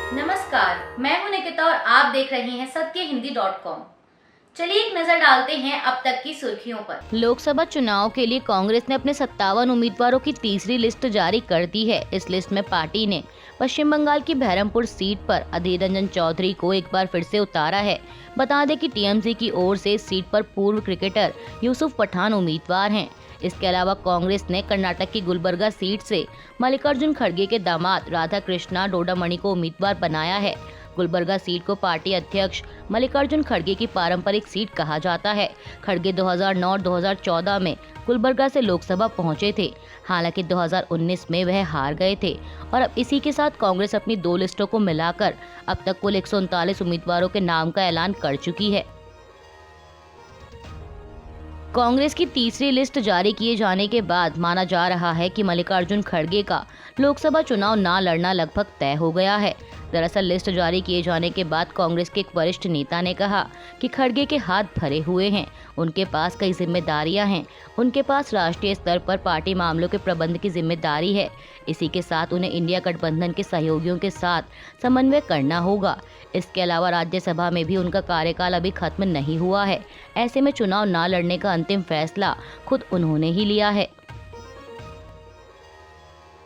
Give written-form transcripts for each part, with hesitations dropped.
नमस्कार, मैं हूं निकिता और आप देख रहे हैं सत्यहिंदी.com। चलिए एक नजर डालते हैं अब तक की सुर्खियों पर। लोकसभा चुनाव के लिए कांग्रेस ने अपने 57 उम्मीदवारों की तीसरी लिस्ट जारी कर दी है। इस लिस्ट में पार्टी ने पश्चिम बंगाल की बहरमपुर सीट पर अधीर रंजन चौधरी को एक बार फिर से उतारा है। बता दें कि टीएमसी की ओर से इस सीट पर पूर्व क्रिकेटर यूसुफ पठान उम्मीदवार हैं। इसके अलावा कांग्रेस ने कर्नाटक की गुलबर्गा सीट से मल्लिकार्जुन खड़गे के दामाद राधा कृष्णा डोडामणि को उम्मीदवार बनाया है। गुलबर्गा सीट को पार्टी अध्यक्ष मल्लिकार्जुन खड़गे की पारंपरिक सीट कहा जाता है। खड़गे 2009 और 2014 में गुलबर्गा से लोकसभा पहुंचे थे। हालांकि 2019 में वह हार गए थे और अब इसी के साथ कांग्रेस अपनी दो लिस्टों को मिलाकर अब तक कुल 139 उम्मीदवारों के नाम का ऐलान कर चुकी है। कांग्रेस की तीसरी लिस्ट जारी किए जाने के बाद माना जा रहा है कि मल्लिकार्जुन खड़गे का लोकसभा चुनाव ना लड़ना लगभग तय हो गया है। दरअसल लिस्ट जारी किए जाने के बाद कांग्रेस के एक वरिष्ठ नेता ने कहा कि खड़गे के हाथ भरे हुए हैं, उनके पास कई जिम्मेदारियां हैं, उनके पास राष्ट्रीय स्तर पर पार्टी मामलों के प्रबंध की जिम्मेदारी है। इसी के साथ उन्हें इंडिया गठबंधन के सहयोगियों के साथ समन्वय करना होगा। इसके अलावा राज्यसभा में भी उनका कार्यकाल अभी खत्म नहीं हुआ है। ऐसे में चुनाव न लड़ने का अंतिम फैसला खुद उन्होंने ही लिया है।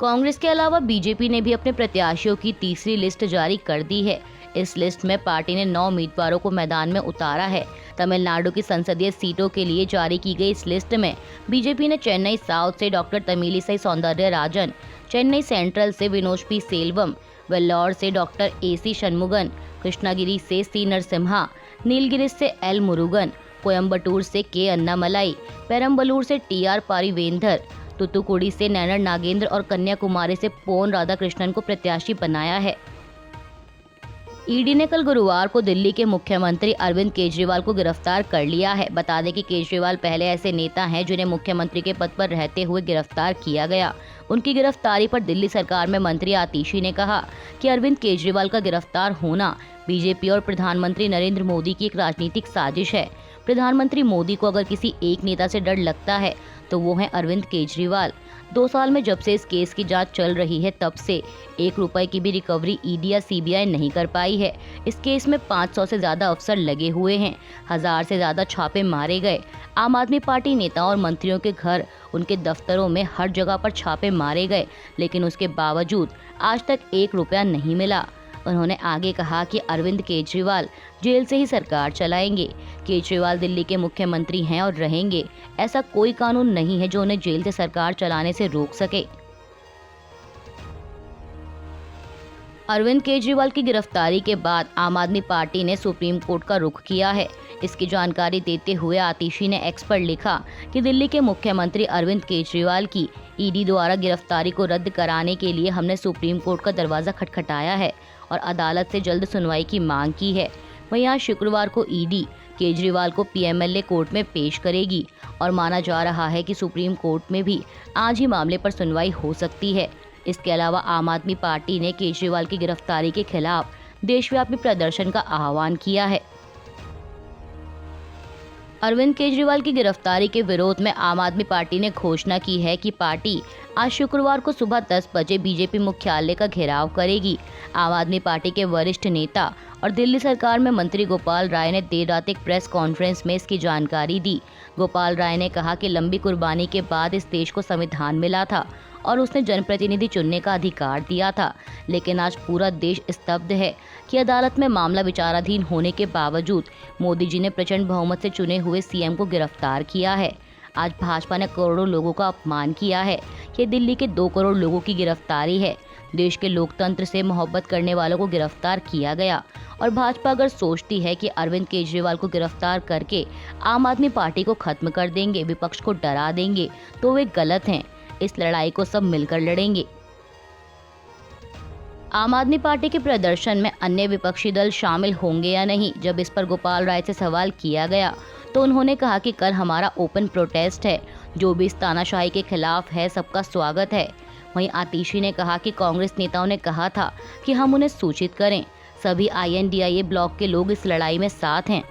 कांग्रेस के अलावा बीजेपी ने भी अपने प्रत्याशियों की तीसरी लिस्ट जारी कर दी है। इस लिस्ट में पार्टी ने 9 उम्मीदवारों को मैदान में उतारा है। तमिलनाडु की संसदीय सीटों के लिए जारी की गई इस लिस्ट में बीजेपी ने चेन्नई साउथ से डॉक्टर तमिलिसाई सौंदरराजन, चेन्नई सेंट्रल से विनोद पी सेल्वम, वेल्लोर से डॉक्टर एसी शनमुगन, कृष्णागिरी से सी नरसिम्हा, नीलगिरिस से एल मुरुगन, कोयम्बटूर से के अन्नामलाई, पेरम्बलूर से टीआर पारिवेंदर, तूतुकुड़ी से नैनर नागेंद्र और कन्याकुमारी से पोन राधाकृष्णन को प्रत्याशी बनाया है। ईडी ने कल गुरुवार को दिल्ली के मुख्यमंत्री अरविंद केजरीवाल को गिरफ्तार कर लिया है। बता दें कि केजरीवाल पहले ऐसे नेता हैं जिन्हें मुख्यमंत्री के पद पर रहते हुए गिरफ्तार किया गया। उनकी गिरफ्तारी पर दिल्ली सरकार में मंत्री आतिशी ने कहा कि अरविंद केजरीवाल का गिरफ्तार होना बीजेपी और प्रधानमंत्री नरेंद्र मोदी की एक राजनीतिक साजिश है। प्रधानमंत्री मोदी को अगर किसी एक नेता से डर लगता है तो वो है अरविंद केजरीवाल। 2 साल में जब से इस केस की जांच चल रही है तब से 1 रुपए की भी रिकवरी ईडी या सीबीआई नहीं कर पाई है। इस केस में 500 से ज्यादा अफसर लगे हुए हैं, 1000 से ज्यादा छापे मारे गए। आम आदमी पार्टी नेताओं और मंत्रियों के घर, उनके दफ्तरों में हर जगह पर छापे मारे गए, लेकिन उसके बावजूद आज तक 1 रुपया नहीं मिला। उन्होंने आगे कहा कि अरविंद केजरीवाल जेल से ही सरकार चलाएंगे। केजरीवाल दिल्ली के मुख्यमंत्री हैं और रहेंगे। ऐसा कोई कानून नहीं है जो उन्हें जेल से सरकार चलाने से रोक सके। अरविंद केजरीवाल की गिरफ्तारी के बाद आम आदमी पार्टी ने सुप्रीम कोर्ट का रुख किया है। इसकी जानकारी देते हुए आतिशी ने एक्स पर लिखा कि दिल्ली के मुख्यमंत्री अरविंद केजरीवाल की ईडी द्वारा गिरफ्तारी को रद्द कराने के लिए हमने सुप्रीम कोर्ट का दरवाजा खटखटाया है और अदालत से जल्द सुनवाई की मांग की है। वहीं आज शुक्रवार को ईडी केजरीवाल को पीएमएलए कोर्ट में पेश करेगी और माना जा रहा है कि सुप्रीम कोर्ट में भी आज ही मामले पर सुनवाई हो सकती है। इसके अलावा आम आदमी पार्टी ने केजरीवाल की गिरफ्तारी के खिलाफ देशव्यापी प्रदर्शन का आह्वान किया है। अरविंद केजरीवाल की गिरफ्तारी के विरोध में आम आदमी पार्टी ने घोषणा की है कि पार्टी आज शुक्रवार को सुबह 10 बजे बीजेपी मुख्यालय का घेराव करेगी। आम आदमी पार्टी के वरिष्ठ नेता और दिल्ली सरकार में मंत्री गोपाल राय ने देर रात एक प्रेस कॉन्फ्रेंस में इसकी जानकारी दी। गोपाल राय ने कहा कि लंबी कुर्बानी के बाद इस देश को संविधान मिला था और उसने जनप्रतिनिधि चुनने का अधिकार दिया था, लेकिन आज पूरा देश स्तब्ध है कि अदालत में मामला विचाराधीन होने के बावजूद मोदी जी ने प्रचंड बहुमत से चुने हुए सीएम को गिरफ्तार किया है। आज भाजपा ने करोड़ों लोगों का अपमान किया है। ये दिल्ली के 2 करोड़ लोगों की गिरफ्तारी है। देश के लोकतंत्र से मोहब्बत करने वालों को गिरफ्तार किया गया और भाजपा अगर सोचती है कि अरविंद केजरीवाल को गिरफ्तार करके आम आदमी पार्टी को खत्म कर देंगे, विपक्ष को डरा देंगे, तो वे गलत हैं। इस लड़ाई को सब मिलकर लड़ेंगे। आम आदमी पार्टी के प्रदर्शन में अन्य विपक्षी दल शामिल होंगे या नहीं, जब इस पर गोपाल राय से सवाल किया गया तो उन्होंने कहा कि कल हमारा ओपन प्रोटेस्ट है। जो भी इस तानाशाही के खिलाफ है, सबका स्वागत है। वहीं आतिशी ने कहा कि कांग्रेस नेताओं ने कहा था कि हम उन्हें सूचित करें। सभी INDIA ब्लॉक के लोग इस लड़ाई में साथ हैं।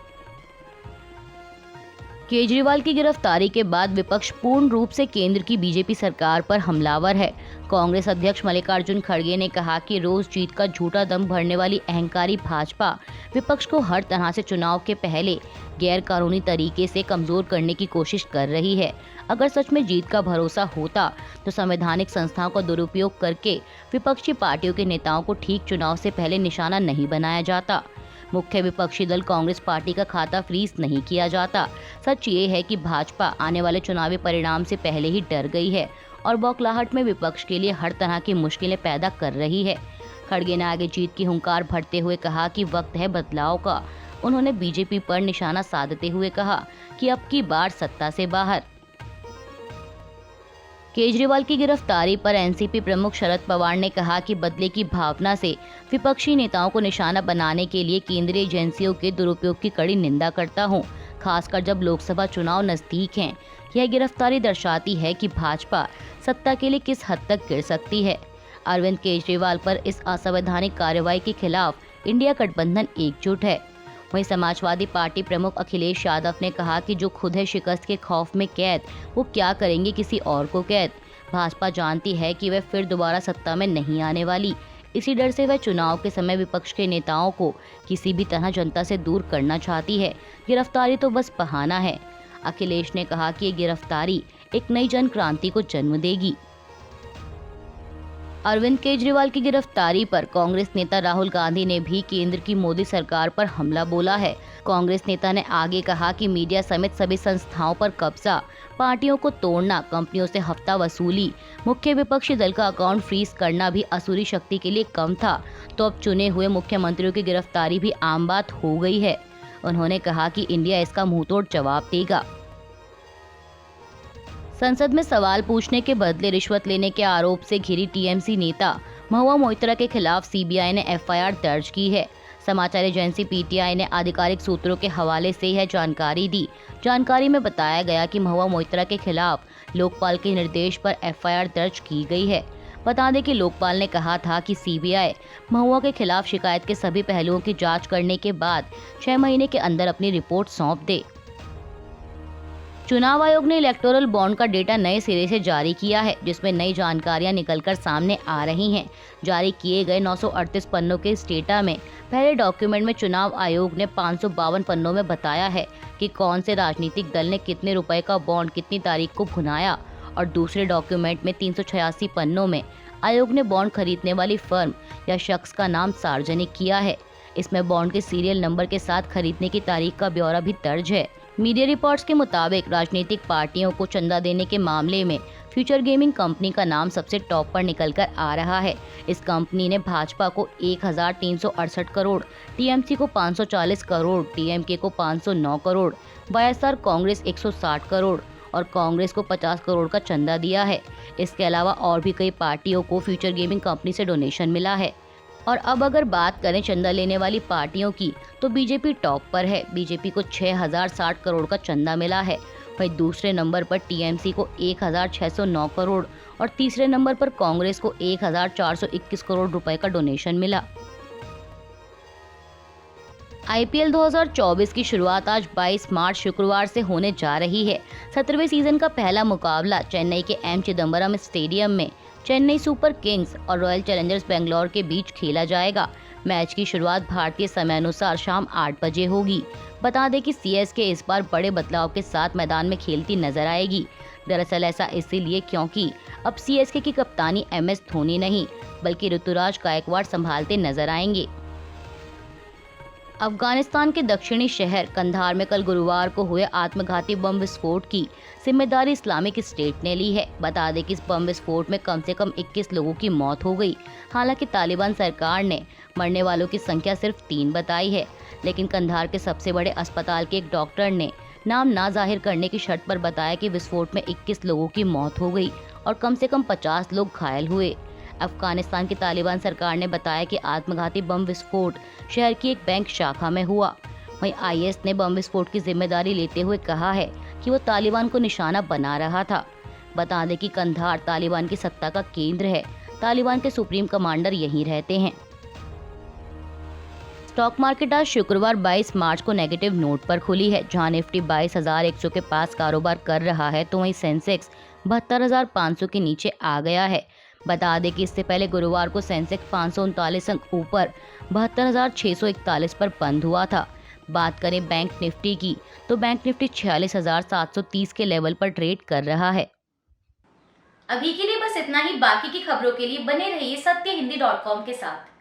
केजरीवाल की गिरफ्तारी के बाद विपक्ष पूर्ण रूप से केंद्र की बीजेपी सरकार पर हमलावर है। कांग्रेस अध्यक्ष मल्लिकार्जुन खड़गे ने कहा कि रोज जीत का झूठा दम भरने वाली अहंकारी भाजपा विपक्ष को हर तरह से चुनाव के पहले गैर कानूनी तरीके से कमजोर करने की कोशिश कर रही है। अगर सच में जीत का भरोसा होता तो संवैधानिक संस्थाओं का दुरुपयोग करके विपक्षी पार्टियों के नेताओं को ठीक चुनाव से पहले निशाना नहीं बनाया जाता। मुख्य विपक्षी दल कांग्रेस पार्टी का खाता फ्रीज नहीं किया जाता। सच ये है कि भाजपा आने वाले चुनावी परिणाम से पहले ही डर गई है और बौखलाहट में विपक्ष के लिए हर तरह की मुश्किलें पैदा कर रही है। खड़गे ने आगे जीत की हुंकार भरते हुए कहा कि वक्त है बदलाव का। उन्होंने बीजेपी पर निशाना साधते हुए कहा कि अब की बार सत्ता से बाहर। केजरीवाल की गिरफ्तारी पर एनसीपी प्रमुख शरद पवार ने कहा कि बदले की भावना से विपक्षी नेताओं को निशाना बनाने के लिए केंद्रीय एजेंसियों के दुरुपयोग की कड़ी निंदा करता हूं, खासकर जब लोकसभा चुनाव नजदीक हैं। यह गिरफ्तारी दर्शाती है कि भाजपा सत्ता के लिए किस हद तक गिर सकती है। अरविंद केजरीवाल पर इस असंवैधानिक कार्रवाई के खिलाफ इंडिया गठबंधन एकजुट है। वहीं समाजवादी पार्टी प्रमुख अखिलेश यादव ने कहा कि जो खुद है शिकस्त के खौफ में कैद, वो क्या करेंगे किसी और को कैद। भाजपा जानती है कि वह फिर दोबारा सत्ता में नहीं आने वाली। इसी डर से वह चुनाव के समय विपक्ष के नेताओं को किसी भी तरह जनता से दूर करना चाहती है। गिरफ्तारी तो बस बहाना है। अखिलेश ने कहा कि ये गिरफ्तारी एक नई जन क्रांति को जन्म देगी। अरविंद केजरीवाल की गिरफ्तारी पर कांग्रेस नेता राहुल गांधी ने भी केंद्र की मोदी सरकार पर हमला बोला है। कांग्रेस नेता ने आगे कहा कि मीडिया समेत सभी संस्थाओं पर कब्जा, पार्टियों को तोड़ना, कंपनियों से हफ्ता वसूली, मुख्य विपक्षी दल का अकाउंट फ्रीज करना भी असुरी शक्ति के लिए कम था, तो अब चुने हुए मुख्यमंत्रियों की गिरफ्तारी भी आम बात हो गई है। उन्होंने कहा कि इंडिया इसका मुंहतोड़ जवाब देगा। संसद में सवाल पूछने के बदले रिश्वत लेने के आरोप से घिरी टीएमसी नेता महुआ मोइत्रा के खिलाफ सीबीआई ने एफआईआर दर्ज की है। समाचार एजेंसी पीटीआई ने आधिकारिक सूत्रों के हवाले से यह जानकारी दी। जानकारी में बताया गया कि महुआ मोइत्रा के खिलाफ लोकपाल के निर्देश पर एफआईआर दर्ज की गई है। बता दें कि लोकपाल ने कहा था कि सीबीआई महुआ के खिलाफ शिकायत के सभी पहलुओं की जाँच करने के बाद 6 महीने के अंदर अपनी रिपोर्ट सौंप दे। चुनाव आयोग ने इलेक्टोरल बॉन्ड का डेटा नए सिरे से जारी किया है, जिसमें नई जानकारियां निकलकर सामने आ रही हैं। जारी किए गए 938 पन्नों के इस डेटा में पहले डॉक्यूमेंट में चुनाव आयोग ने 552 पन्नों में बताया है कि कौन से राजनीतिक दल ने कितने रुपए का बॉन्ड कितनी तारीख को भुनाया, और दूसरे डॉक्यूमेंट में 386 पन्नों में आयोग ने बॉन्ड खरीदने वाली फर्म या शख्स का नाम सार्वजनिक किया है। इसमें बॉन्ड के सीरियल नंबर के साथ खरीदने की तारीख का ब्यौरा भी दर्ज है। मीडिया रिपोर्ट्स के मुताबिक राजनीतिक पार्टियों को चंदा देने के मामले में फ्यूचर गेमिंग कंपनी का नाम सबसे टॉप पर निकलकर आ रहा है। इस कंपनी ने भाजपा को 1368 करोड़, टीएमसी को 540 करोड़, टीएमके को 509 करोड़, वाईएसआर कांग्रेस 160 करोड़ और कांग्रेस को 50 करोड़ का चंदा दिया है। इसके अलावा और भी कई पार्टियों को फ्यूचर गेमिंग कंपनी से डोनेशन मिला है। और अब अगर बात करें चंदा लेने वाली पार्टियों की, तो बीजेपी टॉप पर है। बीजेपी को 6060 करोड़ का चंदा मिला है। वहीं दूसरे नंबर पर टीएमसी को 1609 करोड़ और तीसरे नंबर पर कांग्रेस को 1421 करोड़ रुपए का डोनेशन मिला। आईपीएल 2024 की शुरुआत आज 22 मार्च शुक्रवार से होने जा रही है। 17वें सीजन का पहला मुकाबला चेन्नई के एम चिदम्बरम स्टेडियम में चेन्नई सुपर किंग्स और रॉयल चैलेंजर्स बेंगलोर के बीच खेला जाएगा। मैच की शुरुआत भारतीय समयानुसार शाम 8 बजे होगी। बता दें कि सीएसके इस बार बड़े बदलाव के साथ मैदान में खेलती नजर आएगी। दरअसल ऐसा इसीलिए क्योंकि अब सीएसके की कप्तानी एमएस धोनी नहीं, बल्कि ऋतुराज गायकवाड़ संभालते नजर आएंगे। अफगानिस्तान के दक्षिणी शहर कंधार में कल गुरुवार को हुए आत्मघाती बम विस्फोट की जिम्मेदारी इस्लामिक स्टेट ने ली है। बता दें कि इस बम विस्फोट में कम से कम 21 लोगों की मौत हो गई। हालांकि तालिबान सरकार ने मरने वालों की संख्या सिर्फ 3 बताई है, लेकिन कंधार के सबसे बड़े अस्पताल के एक डॉक्टर ने नाम ना जाहिर करने की शर्त पर बताया कि विस्फोट में 21 लोगों की मौत हो गई और कम से कम 50 लोग घायल हुए। अफगानिस्तान की तालिबान सरकार ने बताया कि आत्मघाती बम विस्फोट शहर की एक बैंक शाखा में हुआ। वहीं आईएस ने बम विस्फोट की जिम्मेदारी लेते हुए कहा है कि वो तालिबान को निशाना बना रहा था। बता दें कि कंधार तालिबान की सत्ता का केंद्र है। तालिबान के सुप्रीम कमांडर यहीं रहते हैं। स्टॉक मार्केट आज शुक्रवार 22 मार्च को नेगेटिव नोट पर खुली है, जहां निफ्टी 22,100 के पास कारोबार कर रहा है तो वहीं सेंसेक्स 72,500 के नीचे आ गया है। बता दें कि इससे पहले गुरुवार को सेंसेक्स 539 अंक ऊपर 72,641 पर बंद हुआ था। बात करें बैंक निफ्टी की, तो बैंक निफ्टी 46,730 के लेवल पर ट्रेड कर रहा है। अभी के लिए बस इतना ही। बाकी की खबरों के लिए बने रहिए सत्य हिंदी .com के साथ।